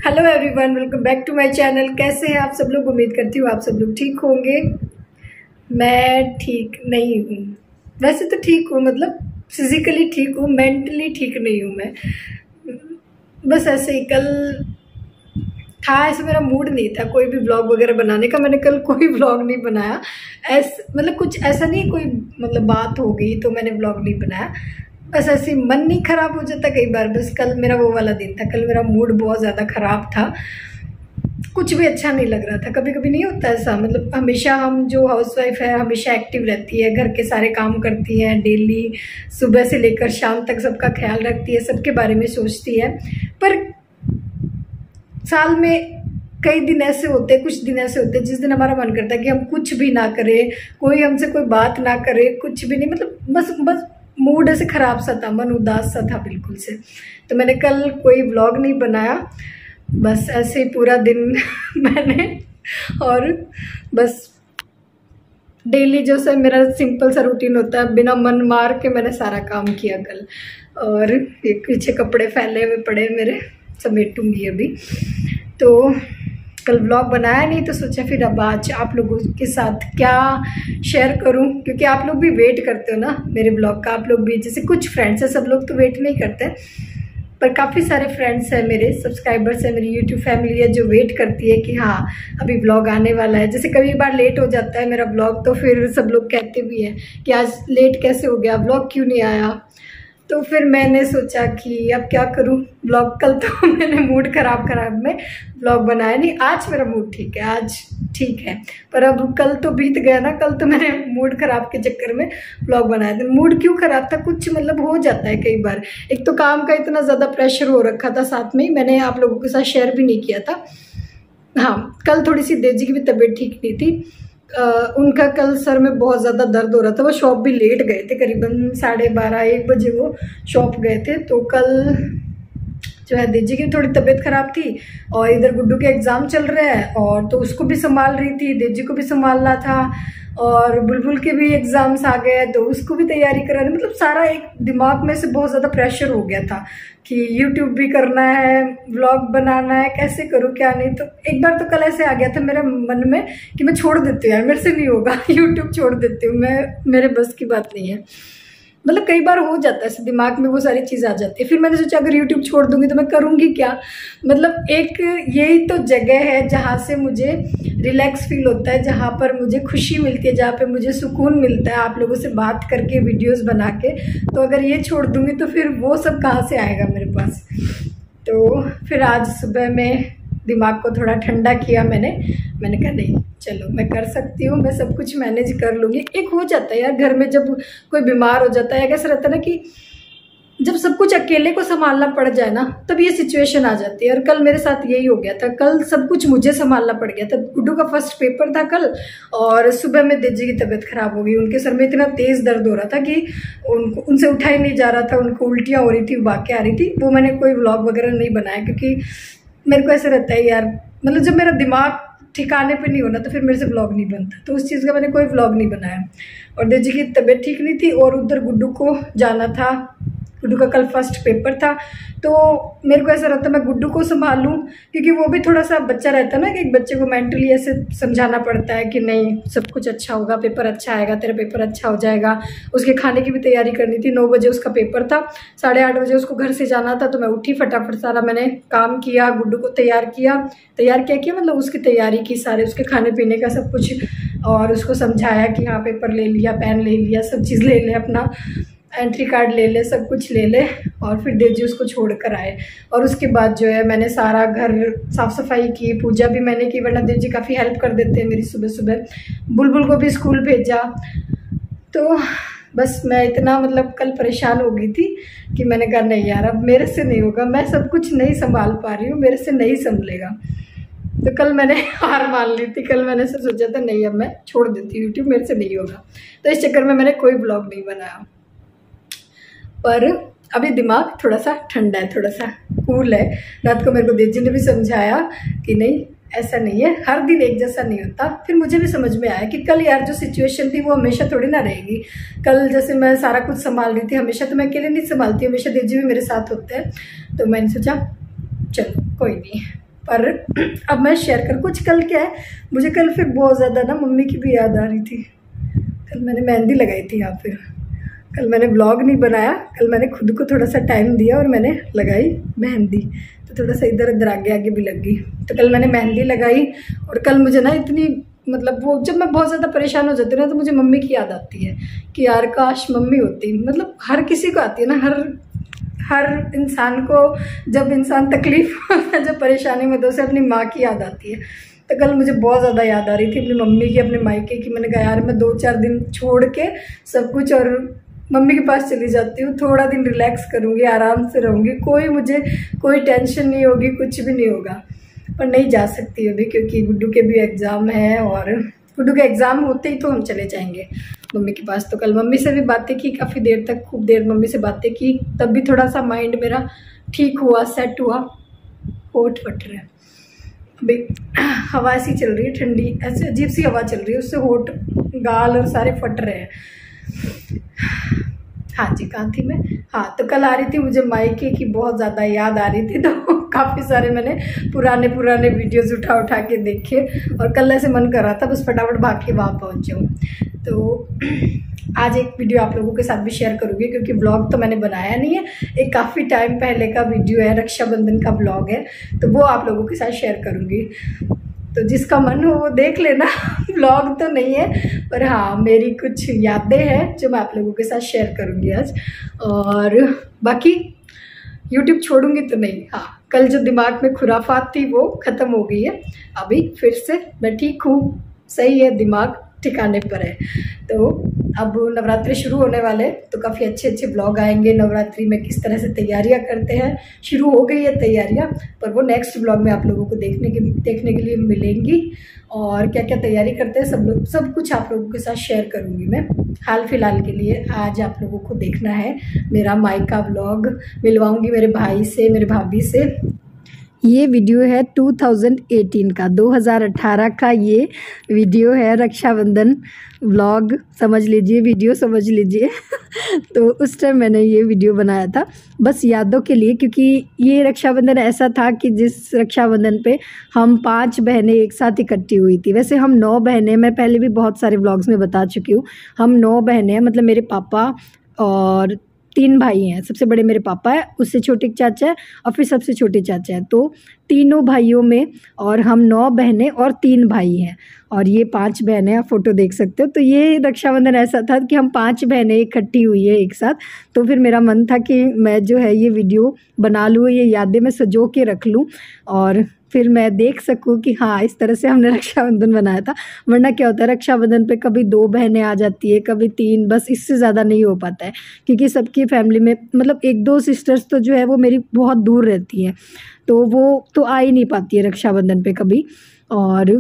Hello everyone, welcome back to my channel. कैसे हैं आप सब लोग? उम्मीद करती हूँ आप सब लोग ठीक होंगे। मैं ठीक नहीं हूँ। वैसे तो ठीक हूँ, मतलब फिजिकली ठीक हूँ, मेंटली ठीक नहीं हूँ मैं। बस ऐसे ही कल था, ऐसे मेरा मूड नहीं था कोई भी व्लॉग वगैरह बनाने का। मैंने कल कोई व्लॉग नहीं बनाया। मतलब कुछ ऐसा नहीं, कोई मतलब बात हो गई तो मैंने व्लॉग नहीं बनाया। बस ऐसे ही मन नहीं ख़राब हो जाता कई बार। बस कल मेरा वो वाला दिन था, कल मेरा मूड बहुत ज़्यादा ख़राब था, कुछ भी अच्छा नहीं लग रहा था। कभी कभी नहीं होता ऐसा, मतलब हमेशा हम जो हाउसवाइफ है हमेशा एक्टिव रहती है, घर के सारे काम करती है डेली, सुबह से लेकर शाम तक सबका ख्याल रखती है, सबके बारे में सोचती है। पर साल में कई दिन ऐसे होते, कुछ दिन ऐसे होते जिस दिन हमारा मन करता है कि हम कुछ भी ना करें, कोई हमसे कोई बात ना करे, कुछ भी नहीं, मतलब बस मूड ऐसे ख़राब सा था, मन उदास सा था बिल्कुल से। तो मैंने कल कोई व्लॉग नहीं बनाया, बस ऐसे ही पूरा दिन मैंने, और बस डेली जो सा मेरा सिंपल सा रूटीन होता है, बिना मन मार के मैंने सारा काम किया कल। और एक पीछे कपड़े फैले हुए पड़े मेरे, समेटूंगी अभी। तो कल व्लॉग बनाया नहीं तो सोचा फिर अब आज आप लोगों के साथ क्या शेयर करूं, क्योंकि आप लोग भी वेट करते हो ना मेरे व्लॉग का। आप लोग भी, जैसे कुछ फ्रेंड्स हैं, सब लोग तो वेट नहीं करते, पर काफ़ी सारे फ्रेंड्स हैं मेरे, सब्सक्राइबर्स हैं, मेरी यूट्यूब फैमिली है जो वेट करती है कि हाँ अभी व्लॉग आने वाला है। जैसे कभी बार लेट हो जाता है मेरा व्लॉग तो फिर सब लोग कहते भी हैं कि आज लेट कैसे हो गया, व्लॉग क्यों नहीं आया। तो फिर मैंने सोचा कि अब क्या करूं, व्लॉग कल तो मैंने मूड खराब में व्लॉग बनाया नहीं। आज मेरा मूड ठीक है, आज ठीक है, पर अब कल तो बीत गया ना। कल तो मैंने मूड खराब के चक्कर में व्लॉग बनाया था। मूड क्यों खराब था, कुछ मतलब हो जाता है कई बार। एक तो काम का इतना ज़्यादा प्रेशर हो रखा था, साथ में ही मैंने आप लोगों के साथ शेयर भी नहीं किया था। हाँ, कल थोड़ी सी देजी की भी तबीयत ठीक नहीं थी। उनका कल सर में बहुत ज़्यादा दर्द हो रहा था, वो शॉप भी लेट गए थे, करीबन 12:30-1 बजे वो शॉप गए थे। तो कल जो है देजी की थोड़ी तबीयत ख़राब थी, और इधर गुड्डू के एग्ज़ाम चल रहे हैं, और तो उसको भी संभाल रही थी, देजी को भी संभालना था, और बुलबुल के भी एग्ज़ाम्स आ गए तो उसको भी तैयारी करानी। मतलब सारा एक दिमाग में से बहुत ज़्यादा प्रेशर हो गया था कि यूट्यूब भी करना है, व्लॉग बनाना है, कैसे करूँ क्या नहीं। तो एक बार तो कल ऐसे आ गया था मेरे मन में कि मैं छोड़ देती हूँ यार, मेरे से नहीं होगा, यूट्यूब छोड़ देती हूँ मैं, मेरे बस की बात नहीं है। मतलब कई बार हो जाता है ऐसे, दिमाग में वो सारी चीज़ आ जाती है। फिर मैंने सोचा अगर यूट्यूब छोड़ दूंगी तो मैं करूँगी क्या। मतलब एक यही तो जगह है जहाँ से मुझे रिलैक्स फील होता है, जहाँ पर मुझे खुशी मिलती है, जहाँ पे मुझे सुकून मिलता है आप लोगों से बात करके, वीडियोस बना के। तो अगर ये छोड़ दूंगी तो फिर वो सब कहाँ से आएगा मेरे पास। तो फिर आज सुबह में दिमाग को थोड़ा ठंडा किया मैंने कहा नहीं चलो मैं कर सकती हूँ, मैं सब कुछ मैनेज कर लूँगी। एक हो जाता है यार घर में, जब कोई बीमार हो जाता है, ऐसा रहता है ना कि जब सब कुछ अकेले को संभालना पड़ जाए ना, तब ये सिचुएशन आ जाती है। और कल मेरे साथ यही हो गया था, कल सब कुछ मुझे संभालना पड़ गया था। गुड्डू का फर्स्ट पेपर था कल, और सुबह में देजी की तबीयत खराब हो गई। उनके सर में इतना तेज़ दर्द हो रहा था कि उनसे उठा ही नहीं जा रहा था, उनको उल्टियाँ हो रही थी, वाक़ई आ रही थी। वो मैंने कोई व्लॉग वगैरह नहीं बनाया, क्योंकि मेरे को ऐसा रहता है यार, मतलब जब मेरा दिमाग ठिकाने पे नहीं होना तो फिर मेरे से व्लॉग नहीं बनता। तो उस चीज़ का मैंने कोई व्लॉग नहीं बनाया। और देजी की तबीयत ठीक नहीं थी, और उधर गुड्डू को जाना था, गुड्डू का कल फर्स्ट पेपर था। तो मेरे को ऐसा रहता है मैं गुड्डू को संभालूं, क्योंकि वो भी थोड़ा सा बच्चा रहता है ना, कि एक बच्चे को मेंटली ऐसे समझाना पड़ता है कि नहीं सब कुछ अच्छा होगा, पेपर अच्छा आएगा, तेरा पेपर अच्छा हो जाएगा। उसके खाने की भी तैयारी करनी थी, 9 बजे उसका पेपर था, 8:30 बजे उसको घर से जाना था। तो मैं उठी, फटाफट सारा मैंने काम किया, गुड्डू को तैयार किया मतलब उसकी तैयारी की, सारे उसके खाने पीने का सब कुछ, और उसको समझाया कि हाँ पेपर ले लिया, पेन ले लिया, सब चीज़ ले ले, अपना एंट्री कार्ड ले ले, सब कुछ ले ले। और फिर देजी उसको छोड़ कर आए। और उसके बाद जो है मैंने सारा घर साफ़ सफाई की, पूजा भी मैंने की, वरना देजी काफ़ी हेल्प कर देते हैं मेरी सुबह सुबह। बुलबुल को भी स्कूल भेजा। तो बस मैं इतना मतलब कल परेशान हो गई थी कि मैंने कहा नहीं यार अब मेरे से नहीं होगा, मैं सब कुछ नहीं संभाल पा रही हूँ, मेरे से नहीं संभलेगा। तो कल मैंने हार मान ली थी, कल मैंने से सोचा था नहीं अब मैं छोड़ देती हूँ यूट्यूब, मेरे से नहीं होगा। तो इस चक्कर में मैंने कोई ब्लॉग नहीं बनाया। पर अभी दिमाग थोड़ा सा ठंडा है, थोड़ा सा कूल है। रात को मेरे को देजी ने भी समझाया कि नहीं ऐसा नहीं है, हर दिन एक जैसा नहीं होता। फिर मुझे भी समझ में आया कि कल यार जो सिचुएशन थी वो हमेशा थोड़ी ना रहेगी। कल जैसे मैं सारा कुछ संभाल रही थी, हमेशा तो मैं अकेले नहीं संभालती, हमेशा देजी भी मेरे साथ होते हैं। तो मैंने सोचा चलो कोई नहीं, पर अब मैं शेयर कर कुछ। कल क्या है, मुझे कल फिर बहुत ज़्यादा ना मम्मी की भी याद आ रही थी। कल मैंने मेहंदी लगाई थी यहाँ पे, कल मैंने ब्लॉग नहीं बनाया, कल मैंने खुद को थोड़ा सा टाइम दिया और मैंने लगाई मेहंदी। तो थोड़ा सा इधर उधर आगे आगे भी लग गई। तो कल मैंने मेहंदी लगाई और कल मुझे ना इतनी मतलब वो जब मैं बहुत ज़्यादा परेशान हो जाती हूँ ना तो मुझे मम्मी की याद आती है कि यार काश मम्मी होती। मतलब हर किसी को आती है ना, हर इंसान को जब इंसान तकलीफ जब परेशानी में तो उसे अपनी माँ की याद आती है। तो कल मुझे बहुत ज़्यादा याद आ रही थी अपनी मम्मी की, अपने मायके की। मैंने कहा यार मैं 2-4 दिन छोड़ के सब कुछ और मम्मी के पास चली जाती हूँ, थोड़ा दिन रिलैक्स करूँगी, आराम से रहूँगी, मुझे कोई टेंशन नहीं होगी, कुछ भी नहीं होगा। पर नहीं जा सकती अभी क्योंकि गुड्डू के भी एग्ज़ाम है और गुड्डू के एग्ज़ाम होते ही तो हम चले जाएंगे मम्मी के पास। तो कल मम्मी से भी बातें की काफ़ी देर तक, खूब देर मम्मी से बातें की, तब भी थोड़ा सा माइंड मेरा ठीक हुआ, सेट हुआ। होठ फट रहा है अभी, हवा ऐसी चल रही है ठंडी, ऐसी अजीब सी हवा चल रही है, उससे होठ गाल और सारे फट रहे हैं। हाँ जी, कहाँ थी मैं? हाँ, तो कल आ रही थी मुझे मायके की बहुत ज़्यादा याद आ रही थी, तो काफ़ी सारे मैंने पुराने वीडियोस उठा के देखे और कल ऐसे मन कर रहा था बस फटाफट भाग के वहाँ पहुँच जाऊँ। तो आज एक वीडियो आप लोगों के साथ भी शेयर करूँगी क्योंकि व्लॉग तो मैंने बनाया नहीं है, एक काफ़ी टाइम पहले का वीडियो है, रक्षाबंधन का व्लॉग है, तो वो आप लोगों के साथ शेयर करूँगी। तो जिसका मन हो वो देख लेना। व्लॉग तो नहीं है पर हाँ मेरी कुछ यादें हैं जो मैं आप लोगों के साथ शेयर करूँगी आज। और बाकी यूट्यूब छोड़ूंगी तो नहीं। हाँ, कल जो दिमाग में खुराफात थी वो ख़त्म हो गई है, अभी फिर से मैं ठीक हूँ, सही है, दिमाग ठिकाने पर है। तो अब नवरात्रि शुरू होने वाले तो काफ़ी अच्छे ब्लॉग आएंगे। नवरात्रि में किस तरह से तैयारियां करते हैं, शुरू हो गई है तैयारियां, पर वो नेक्स्ट ब्लॉग में आप लोगों को देखने के लिए मिलेंगी। और क्या क्या तैयारी करते हैं सब कुछ आप लोगों के साथ शेयर करूंगी मैं। हाल फिलहाल के लिए आज आप लोगों को देखना है मेरा मायका ब्लॉग, मिलवाऊंगी मेरे भाई से, मेरे भाभी से। ये वीडियो है 2018 का, 2018 का ये वीडियो है, रक्षाबंधन व्लॉग समझ लीजिए, वीडियो समझ लीजिए। तो उस टाइम मैंने ये वीडियो बनाया था बस यादों के लिए, क्योंकि ये रक्षाबंधन ऐसा था कि जिस रक्षाबंधन पे हम 5 बहनें एक साथ इकट्ठी हुई थी। वैसे हम 9 बहनें, मैं पहले भी बहुत सारे व्लॉग्स में बता चुकी हूँ, हम 9 बहनें हैं। मतलब मेरे पापा और 3 भाई हैं, सबसे बड़े मेरे पापा है, उससे छोटे चाचा है और फिर सबसे छोटे चाचा है। तो तीनों भाइयों में और हम 9 बहनें और 3 भाई हैं और ये 5 बहनें, आप फ़ोटो देख सकते हो। तो ये रक्षाबंधन ऐसा था कि हम 5 बहनें इकट्ठी हुई है एक साथ। तो फिर मेरा मन था कि मैं जो है ये वीडियो बना लूँ, ये यादें मैं सजो के रख लूँ और फिर मैं देख सकूँ कि हाँ इस तरह से हमने रक्षाबंधन बनाया था। वरना क्या होता है रक्षाबंधन पे कभी 2 बहनें आ जाती है, कभी 3, बस इससे ज़्यादा नहीं हो पाता है क्योंकि सबकी फैमिली में मतलब 1-2 सिस्टर्स तो जो है वो मेरी बहुत दूर रहती हैं, तो वो तो आ ही नहीं पाती है रक्षाबंधन पे कभी। और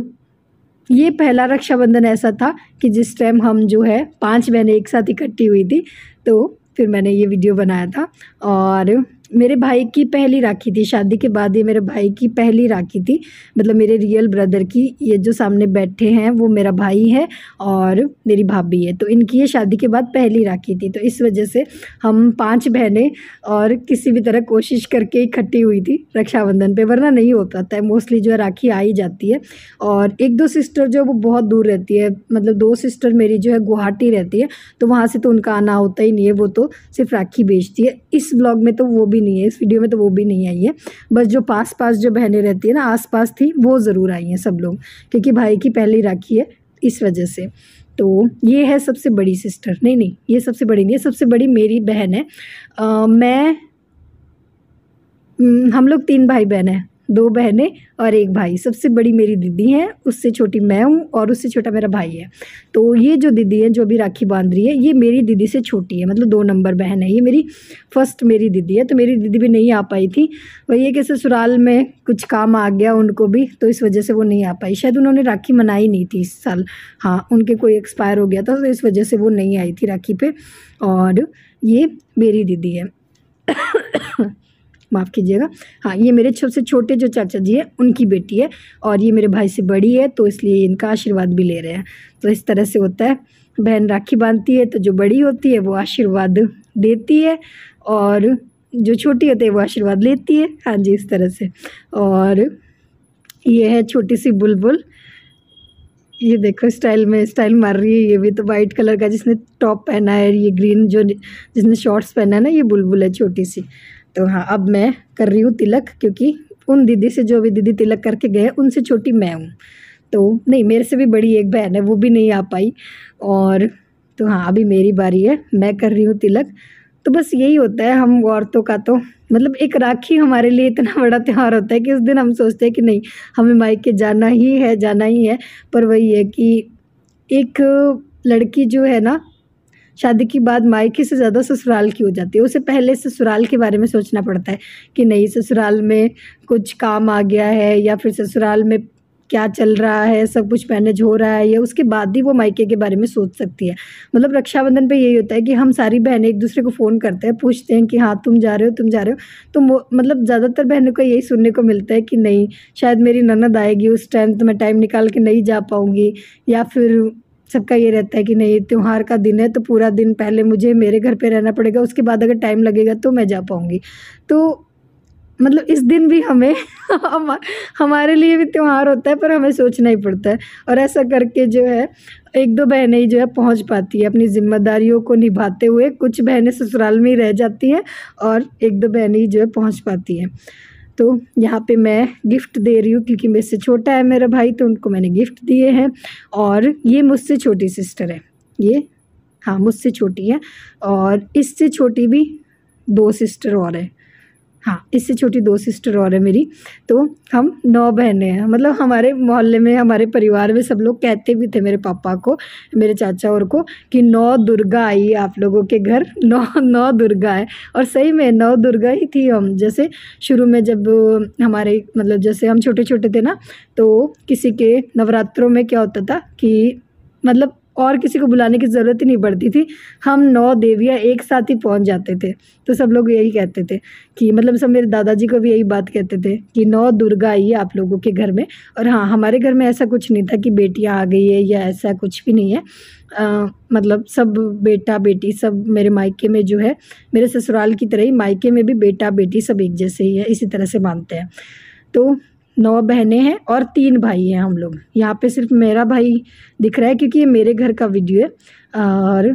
ये पहला रक्षाबंधन ऐसा था कि जिस टाइम हम जो है 5 बहनें एक साथ इकट्ठी हुई थी, तो फिर मैंने ये वीडियो बनाया था। और मेरे भाई की पहली राखी थी, शादी के बाद ये मेरे भाई की पहली राखी थी, मतलब मेरे रियल ब्रदर की। ये जो सामने बैठे हैं वो मेरा भाई है और मेरी भाभी है, तो इनकी ये शादी के बाद पहली राखी थी। तो इस वजह से हम 5 बहनें और किसी भी तरह कोशिश करके इकट्ठी हुई थी रक्षाबंधन पे, वरना नहीं हो पाता है। मोस्टली जो है राखी आ ही जाती है। और 1-2 सिस्टर जो है वो बहुत दूर रहती है, मतलब 2 सिस्टर मेरी जो है गुवाहाटी रहती है, तो वहाँ से तो उनका आना होता ही नहीं है, वो तो सिर्फ राखी बेचती है। इस ब्लॉग में तो वो भी नहीं है, इस वीडियो में तो वो भी नहीं आई है, बस जो पास जो बहनें रहती है ना, आस-पास थी, वो ज़रूर आई हैं सब लोग, क्योंकि भाई की पहली राखी है इस वजह से। तो ये है सबसे बड़ी सिस्टर, नहीं ये सबसे बड़ी नहीं है, सबसे बड़ी मेरी बहन है। हम लोग 3 भाई बहन हैं, 2 बहनें और 1 भाई। सबसे बड़ी मेरी दीदी है, उससे छोटी मैं हूँ और उससे छोटा मेरा भाई है। तो ये जो दीदी है जो अभी राखी बांध रही है, ये मेरी दीदी से छोटी है, मतलब 2 नंबर बहन है। ये मेरी फर्स्ट मेरी दीदी है। तो मेरी दीदी भी नहीं आ पाई थी, वही है कि ससुराल में कुछ काम आ गया उनको भी, तो इस वजह से वो नहीं आ पाई। शायद उन्होंने राखी मनाई नहीं थी इस साल, हाँ उनके कोई एक्सपायर हो गया था, तो इस वजह से वो नहीं आई थी राखी पे। और ये मेरी दीदी है। माफ़ कीजिएगा, हाँ ये मेरे सबसे छोटे जो चाचा जी हैं उनकी बेटी है और ये मेरे भाई से बड़ी है, तो इसलिए इनका आशीर्वाद भी ले रहे हैं। तो इस तरह से होता है, बहन राखी बांधती है तो जो बड़ी होती है वो आशीर्वाद देती है और जो छोटी होती है वो आशीर्वाद लेती है। हाँ जी, इस तरह से। और ये है छोटी सी बुलबुल, ये देखो स्टाइल मार रही है। ये भी तो वाइट कलर का जिसने टॉप पहना है, ये ग्रीन जो जिसने शॉर्ट्स पहना है ना, ये बुलबुल है छोटी सी। तो हाँ, अब मैं कर रही हूँ तिलक, क्योंकि उन दीदी से, जो भी दीदी तिलक करके गए उनसे छोटी मैं हूँ। तो नहीं, मेरे से भी बड़ी एक बहन है, वो भी नहीं आ पाई। और तो हाँ, अभी मेरी बारी है, मैं कर रही हूँ तिलक। तो बस यही होता है हम औरतों का, तो मतलब एक राखी हमारे लिए इतना बड़ा त्यौहार होता है कि उस दिन हम सोचते हैं कि नहीं, हमें मायके जाना ही है। पर वही है कि एक लड़की जो है ना, शादी के बाद मायके से ज़्यादा ससुराल की हो जाती है। उसे पहले ससुराल के बारे में सोचना पड़ता है कि नहीं, ससुराल में कुछ काम आ गया है, या फिर ससुराल में क्या चल रहा है, सब कुछ मैनेज हो रहा है, या उसके बाद ही वो मायके के बारे में सोच सकती है। मतलब रक्षाबंधन पे यही होता है कि हम सारी बहनें एक दूसरे को फ़ोन करते हैं, पूछते हैं कि हाँ तुम जा रहे हो। तो मतलब ज़्यादातर बहनों को यही सुनने को मिलता है कि नहीं, शायद मेरी ननद आएगी उस टाइम, तो मैं टाइम निकाल के नहीं जा पाऊँगी। या फिर सबका ये रहता है कि नहीं, त्योहार का दिन है तो पूरा दिन पहले मुझे मेरे घर पे रहना पड़ेगा, उसके बाद अगर टाइम लगेगा तो मैं जा पाऊँगी। तो मतलब इस दिन भी हमें हमारे लिए भी त्योहार होता है, पर हमें सोचना ही पड़ता है। और ऐसा करके जो है, एक दो बहनें ही जो है पहुंच पाती है अपनी जिम्मेदारियों को निभाते हुए। कुछ बहनें ससुराल में ही रह जाती हैं, और एक दो बहनें ही जो है पहुंच पाती हैं। तो यहाँ पे मैं गिफ्ट दे रही हूँ, क्योंकि मेरे से छोटा है मेरा भाई, तो उनको मैंने गिफ्ट दिए हैं। और ये मुझसे छोटी सिस्टर है, ये हाँ मुझसे छोटी है, और इससे छोटी भी 2 सिस्टर और है। हाँ, इससे छोटी 2 सिस्टर और है मेरी। तो हम 9 बहनें हैं। मतलब हमारे मोहल्ले में, हमारे परिवार में सब लोग कहते भी थे मेरे पापा को, मेरे चाचा और को, कि 9 दुर्गा आई है आप लोगों के घर, 9 दुर्गा है। और सही में 9 दुर्गा ही थी हम। जैसे शुरू में जब हमारे मतलब जैसे हम छोटे छोटे थे ना, तो किसी के नवरात्रों में क्या होता था कि मतलब और किसी को बुलाने की ज़रूरत ही नहीं पड़ती थी, हम 9 देवियाँ एक साथ ही पहुंच जाते थे। तो सब लोग यही कहते थे कि मतलब सब, मेरे दादाजी को भी यही बात कहते थे कि 9 दुर्गा आई है आप लोगों के घर में। और हाँ, हमारे घर में ऐसा कुछ नहीं था कि बेटियां आ गई है या ऐसा कुछ भी नहीं है। मतलब सब बेटा बेटी सब मेरे मायके में जो है, मेरे ससुराल की तरह ही मायके में भी बेटा बेटी सब एक जैसे ही है, इसी तरह से मानते हैं। तो 9 बहनें हैं और 3 भाई हैं हम लोग। यहाँ पे सिर्फ मेरा भाई दिख रहा है, क्योंकि ये मेरे घर का वीडियो है। और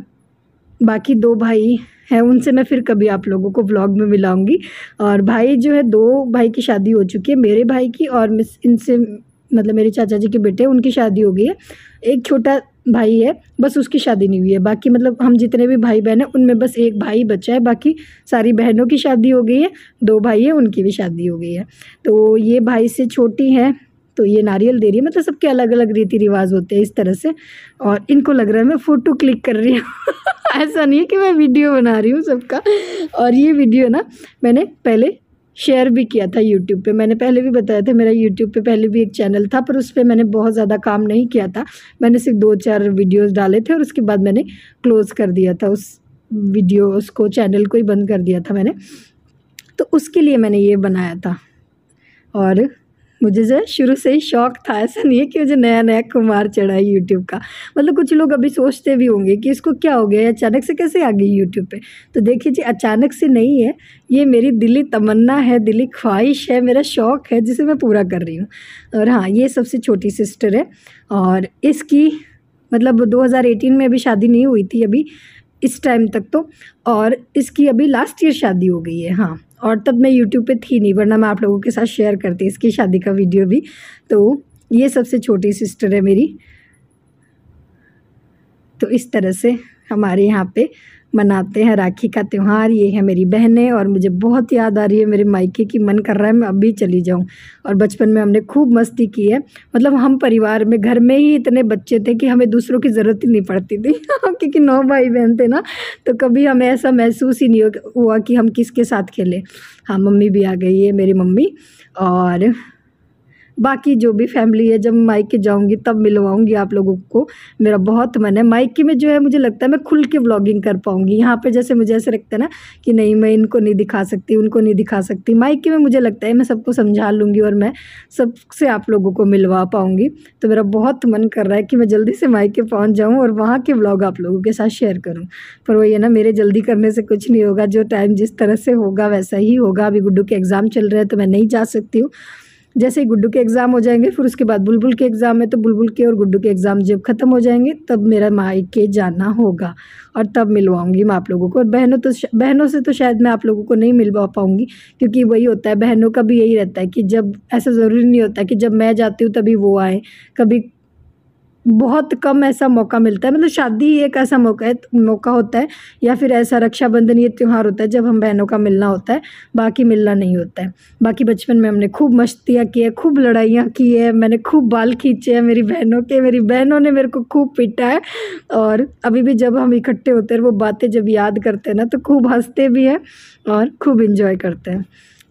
बाकी 2 भाई हैं, उनसे मैं फिर कभी आप लोगों को व्लॉग में मिलाऊंगी। और भाई जो है, 2 भाई की शादी हो चुकी है, मेरे भाई की और इनसे मतलब मेरे चाचा जी के बेटे, उनकी शादी हो गई है। एक छोटा भाई है, बस उसकी शादी नहीं हुई है। बाकी मतलब हम जितने भी भाई बहन हैं, उनमें बस एक भाई बच्चा है, बाकी सारी बहनों की शादी हो गई है। 2 भाई हैं, उनकी भी शादी हो गई है। तो ये भाई से छोटी हैं, तो ये नारियल दे रही है। मतलब सबके अलग अलग रीति रिवाज होते हैं इस तरह से। और इनको लग रहा है मैं फ़ोटो क्लिक कर रही हूँ ऐसा नहीं है कि मैं वीडियो बना रही हूँ सबका। और ये वीडियो ना मैंने पहले शेयर भी किया था यूट्यूब पे। मैंने पहले भी बताया था, मेरा यूट्यूब पे पहले भी एक चैनल था, पर उस पर मैंने बहुत ज़्यादा काम नहीं किया था। मैंने सिर्फ 2-4 वीडियोस डाले थे, और उसके बाद मैंने क्लोज़ कर दिया था उस वीडियो, उसको चैनल को ही बंद कर दिया था मैंने। तो उसके लिए मैंने ये बनाया था। और मुझे जो है शुरू से ही शौक़ था, ऐसा नहीं है कि मुझे नया नया खुमार चढ़ा है यूट्यूब का। मतलब कुछ लोग अभी सोचते भी होंगे कि इसको क्या हो गया, अचानक से कैसे आ गई यूट्यूब पे। तो देखिए जी, अचानक से नहीं है, ये मेरी दिली तमन्ना है, दिली ख्वाहिश है, मेरा शौक़ है, जिसे मैं पूरा कर रही हूँ। और हाँ, ये सबसे छोटी सिस्टर है, और इसकी मतलब 2018 में अभी शादी नहीं हुई थी अभी इस टाइम तक तो। और इसकी अभी लास्ट ईयर शादी हो गई है। हाँ, और तब मैं यूट्यूब पे थी नहीं, वरना मैं आप लोगों के साथ शेयर करती इसकी शादी का वीडियो भी। तो ये सबसे छोटी सिस्टर है मेरी। तो इस तरह से हमारे यहाँ पे मनाते हैं राखी का त्यौहार। ये है मेरी बहनें, और मुझे बहुत याद आ रही है मेरे मायके की। मन कर रहा है मैं अभी चली जाऊँ। और बचपन में हमने खूब मस्ती की है। मतलब हम परिवार में, घर में ही इतने बच्चे थे कि हमें दूसरों की ज़रूरत ही नहीं पड़ती थी क्योंकि 9 भाई बहन थे ना, तो कभी हमें ऐसा महसूस ही नहीं हुआ कि हम किसके साथ खेलें। हाँ, मम्मी भी आ गई है, मेरी मम्मी। और बाकी जो भी फैमिली है, जब मायके जाऊंगी तब मिलवाऊंगी आप लोगों को। मेरा बहुत मन है मायके में, जो है मुझे लगता है मैं खुल के व्लॉगिंग कर पाऊंगी। यहाँ पे जैसे मुझे ऐसे लगता है ना कि नहीं, मैं इनको नहीं दिखा सकती, उनको नहीं दिखा सकती। मायके में मुझे लगता है मैं सबको समझा लूँगी, और मैं सबसे आप लोगों को मिलवा पाऊँगी। तो मेरा बहुत मन कर रहा है कि मैं जल्दी से मायके पहुँच जाऊँ और वहाँ के व्लॉग आप लोगों के साथ शेयर करूँ। पर वही है ना, मेरे जल्दी करने से कुछ नहीं होगा। जो टाइम जिस तरह से होगा वैसा ही होगा। अभी गुड्डू के एग्ज़ाम चल रहे हैं, तो मैं नहीं जा सकती हूँ। जैसे ही गुड्डू के एग्ज़ाम हो जाएंगे फिर उसके बाद बुलबुल के एग्ज़ाम है, तो बुलबुल के और गुड्डू के एग्ज़ाम जब ख़त्म हो जाएंगे तब मेरा मायके जाना होगा और तब मिलवाऊंगी मैं आप लोगों को। और बहनों से तो शायद मैं आप लोगों को नहीं मिलवा पाऊंगी, क्योंकि वही होता है, बहनों का भी यही रहता है कि जब ऐसा ज़रूरी नहीं होता कि जब मैं जाती हूँ तभी वो आए, कभी बहुत कम ऐसा मौका मिलता है। मतलब शादी ही एक ऐसा मौका होता है, या फिर ऐसा रक्षाबंधन ये त्यौहार होता है जब हम बहनों का मिलना होता है, बाकी मिलना नहीं होता है। बाकी बचपन में हमने खूब मस्तियाँ की है, खूब लड़ाइयाँ की है, मैंने खूब बाल खींचे हैं मेरी बहनों ने मेरे को खूब पीटा है। और अभी भी जब हम इकट्ठे होते हैं वो बातें जब याद करते हैं ना तो खूब हंसते भी हैं और खूब इंजॉय करते हैं।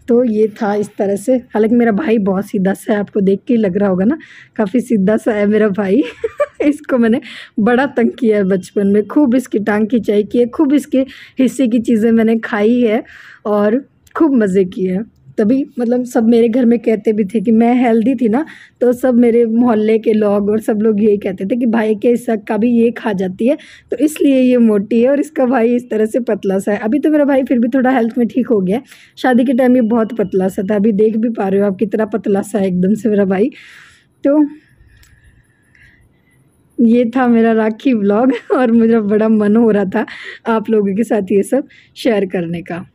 तो ये था इस तरह से। हालांकि मेरा भाई बहुत सीधा सा है, आपको देख के ही लग रहा होगा ना, काफ़ी सीधा सा है मेरा भाई। इसको मैंने बड़ा तंग किया है बचपन में, खूब इसकी टांग खिंचाई की है, खूब इसके हिस्से की चीज़ें मैंने खाई है और खूब मज़े किए हैं। तभी मतलब सब मेरे घर में कहते भी थे कि मैं हेल्दी थी ना, तो सब मेरे मोहल्ले के लोग और सब लोग यही कहते थे कि भाई के शक का भी ये खा जाती है तो इसलिए ये मोटी है और इसका भाई इस तरह से पतला सा है। अभी तो मेरा भाई फिर भी थोड़ा हेल्थ में ठीक हो गया, शादी के टाइम ये बहुत पतला सा था, अभी देख भी पा रहे हो आप कितना पतला सा है एकदम से मेरा भाई। तो ये था मेरा राखी व्लॉग और मुझे बड़ा मन हो रहा था आप लोगों के साथ ये सब शेयर करने का।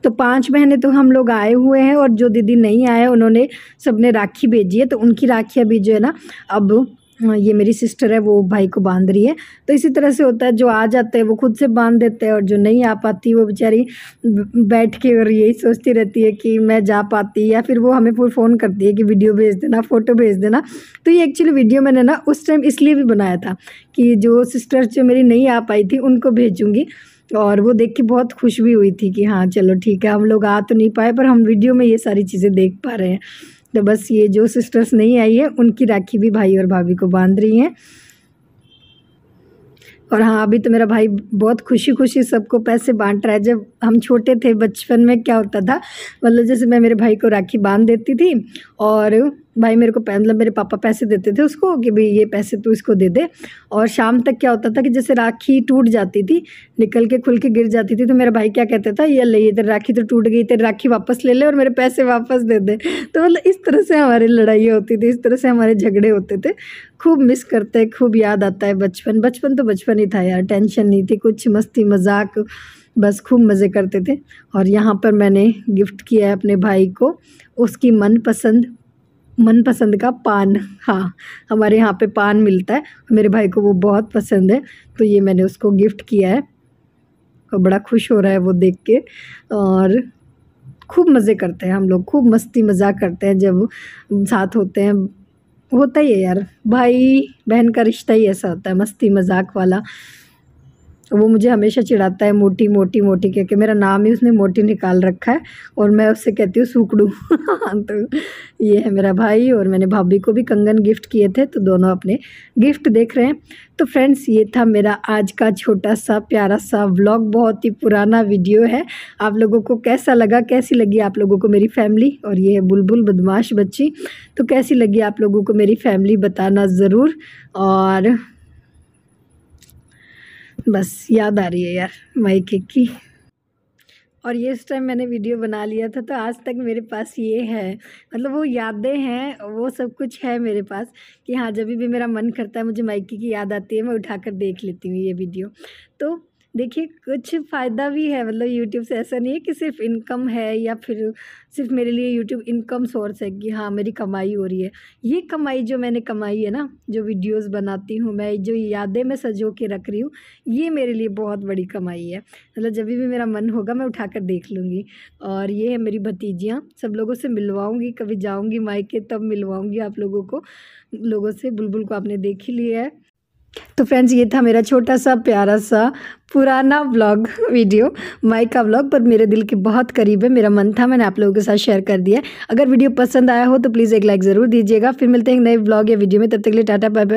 तो 5 बहनें तो हम लोग आए हुए हैं और जो दीदी नहीं आए उन्होंने सबने राखी भेजी है, तो उनकी राखी अभी जो है ना, अब ये मेरी सिस्टर है वो भाई को बांध रही है। तो इसी तरह से होता है, जो आ जाते हैं वो खुद से बांध देते हैं और जो नहीं आ पाती वो बेचारी बैठ के और यही सोचती रहती है कि मैं जा पाती, या फिर वो हमें फ़ोन करती है कि वीडियो भेज देना, फ़ोटो भेज देना। तो ये एक्चुअली वीडियो मैंने ना उस टाइम इसलिए भी बनाया था कि जो सिस्टर जो मेरी नहीं आ पाई थी उनको भेजूँगी, और वो देख के बहुत खुश भी हुई थी कि हाँ चलो ठीक है, हम लोग आ तो नहीं पाए पर हम वीडियो में ये सारी चीज़ें देख पा रहे हैं। तो बस ये जो सिस्टर्स नहीं आई है उनकी राखी भी भाई और भाभी को बांध रही हैं। और हाँ, अभी तो मेरा भाई बहुत खुशी खुशी सबको पैसे बांट रहा है। जब हम छोटे थे बचपन में क्या होता था, मतलब जैसे मैं मेरे भाई को राखी बांध देती थी और भाई मेरे को मतलब मेरे पापा पैसे देते थे उसको कि भाई ये पैसे तू इसको दे दे। और शाम तक क्या होता था कि जैसे राखी टूट जाती थी, निकल के खुल के गिर जाती थी, तो मेरा भाई क्या कहता था, ये ले, ये तेरी राखी तो टूट गई, तेरी राखी वापस ले ले और मेरे पैसे वापस दे दे। तो मतलब इस तरह से हमारी लड़ाई होती थी, इस तरह से हमारे झगड़े होते थे। खूब मिस करते हैं, खूब याद आता है बचपन। बचपन तो बचपन ही था यार, टेंशन नहीं थी कुछ, मस्ती मजाक, बस खूब मज़े करते थे। और यहाँ पर मैंने गिफ्ट किया है अपने भाई को उसकी मनपसंद का पान। हाँ, हमारे यहाँ पे पान मिलता है, मेरे भाई को वो बहुत पसंद है, तो ये मैंने उसको गिफ्ट किया है और बड़ा खुश हो रहा है वो देख के। और खूब मज़े करते हैं हम लोग, खूब मस्ती मजाक करते हैं जब साथ होते हैं। होता ही है यार, भाई बहन का रिश्ता ही ऐसा होता है, मस्ती मजाक वाला। वो मुझे हमेशा चिढ़ाता है मोटी मोटी मोटी कह के, मेरा नाम ही उसने मोटी निकाल रखा है और मैं उससे कहती हूँ सूकड़ू। तो ये है मेरा भाई, और मैंने भाभी को भी कंगन गिफ्ट किए थे, तो दोनों अपने गिफ्ट देख रहे हैं। तो फ्रेंड्स, ये था मेरा आज का छोटा सा प्यारा सा व्लॉग, बहुत ही पुराना वीडियो है। आप लोगों को कैसा लगा, कैसी लगी आप लोगों को मेरी फैमिली? और ये है बुलबुल बदमाश बच्ची, तो कैसी लगी आप लोगों को मेरी फैमिली बताना ज़रूर। और बस याद आ रही है यार मायके की। और ये इस टाइम मैंने वीडियो बना लिया था, तो आज तक मेरे पास ये है, मतलब वो यादें हैं, वो सब कुछ है मेरे पास कि हाँ, जब भी मेरा मन करता है, मुझे मायके की याद आती है, मैं उठाकर देख लेती हूँ ये वीडियो। तो देखिए, कुछ फ़ायदा भी है, मतलब यूट्यूब से ऐसा नहीं है कि सिर्फ इनकम है या फिर सिर्फ मेरे लिए यूट्यूब इनकम सोर्स है कि हाँ मेरी कमाई हो रही है। ये कमाई जो मैंने कमाई है ना, जो वीडियोस बनाती हूँ मैं, जो यादें मैं सजो के रख रही हूँ, ये मेरे लिए बहुत बड़ी कमाई है। मतलब जब भी मेरा मन होगा मैं उठाकर देख लूँगी। और ये है मेरी भतीजियाँ, सब लोगों से मिलवाऊँगी, कभी जाऊँगी मायके तब मिलवाऊँगी आप लोगों से। बुलबुल को आपने देख ही लिया है। तो फ्रेंड्स, ये था मेरा छोटा सा प्यारा सा पुराना व्लॉग वीडियो, मायका व्लॉग, पर मेरे दिल के बहुत करीब है, मेरा मन था, मैंने आप लोगों के साथ शेयर कर दिया। अगर वीडियो पसंद आया हो तो प्लीज़ एक लाइक ज़रूर दीजिएगा। फिर मिलते हैं एक नए व्लॉग या वीडियो में, तब तक के लिए टाटा बाय बाय।